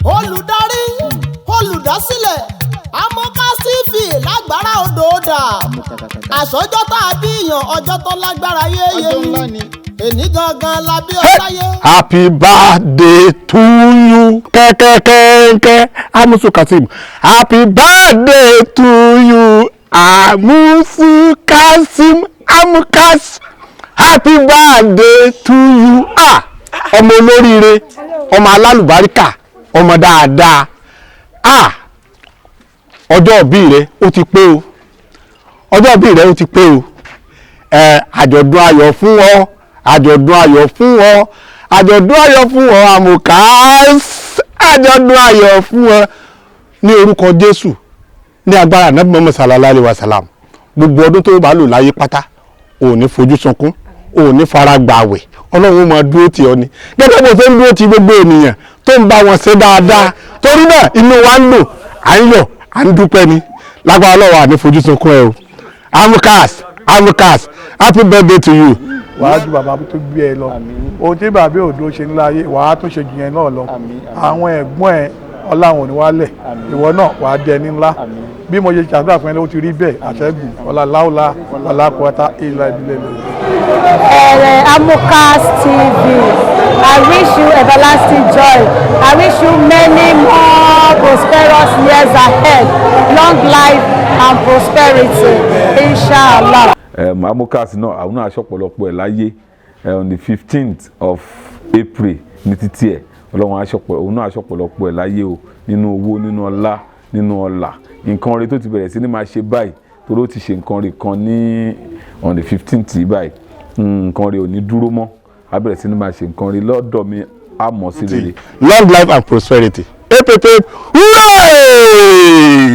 olùdarí olùdásílẹ̀ Amocas TV lágbára odò ọ̀dà àsọjọ́ tá a bí yàn ọjọ́ tó lágbára yéye ni èní gangan la bí ọláyé. Happy birthday to you kẹ́kẹ́kẹ́kẹ́ Amusu Kasim. Happy birthday to you Amusu Kasim Amocas. Happy birthday to you. Ọmọ olóríire, ọmọ alálùbáríkà, ọmọ dáadáa. Ọjọ́ ìbí rẹ ó ti pé o. Ọjọ́ ìbí rẹ ó ti pé o. Àjọ̀dún ayọ̀ fún ọ. Àjọ̀dún ayọ̀ fún ọ. Àjọ̀dún ayọ̀ fún ọ Amocas. Àjọ̀dún ayọ̀ fún ọ ní orúkọ Jésù. Ní agbára Ànábì Muhammad sallallahu alaihi wasallam. Gbogbo ọdún tó bá lò láyé pátá ò ní fojú sunkún, ò ní fara gbààwẹ̀. Ọlọ́run máa dúró tì ọ́ ni. Gẹ́gẹ́ bó ṣe ń dúró tì gbogbo ènìyàn tó ń bá wọn ṣe dáadáa. Torí náà inú wa ń lò, à ń yọ̀, à ń dúpẹ́ ni. Lágbára Ọlọ́run à ní fojú sunkún ẹ o. Amocas, happy birthday to you. Wàá ju bàbá tó gbé ẹ lọ. Ohun tí bàbá òdo ṣe ńlá ayé wàá tún ṣe jù yẹn náà lọ. Àwọn ẹ̀gbọ́n ẹ̀ ọláwọn ò ní wálẹ̀. Ìwọ náà wàá di ẹni ńlá. Bí mo ṣe ṣàdúrà fún ẹ ló ti rí bẹ́ẹ̀ àṣẹ́gun ọláláwọlá ọlákọ̀ọ́ta ìlà ìdílé lọ. Amocas TV, I wish you everlasting joy. I wish you many more prosperous years ahead, long life and prosperity, inshallah. Amocas náà àwọn náà aṣọ́pọ̀lọpọ̀ ẹ̀ láyé on the 15th of April ní títí ẹ̀ Ọlọ́run òun náà aṣọ́pọ̀lọpọ̀ ẹ̀ láyé o nínú owó nínú ọlá nínú ọlà nǹkan rẹ̀ tó ti bẹ̀rẹ̀ sí ní máa ṣe báyìí torí ó ti ṣe nǹkan rẹ̀ kan ní on the 15th yìí báyìí nǹkan rẹ̀ ò ní dúró mọ́ á bẹ̀rẹ̀ sí ní máa ṣe nǹkan rẹ̀ lọ́dọ̀ mi á mọ̀ sí rere. Long life and prosperity. Hooray!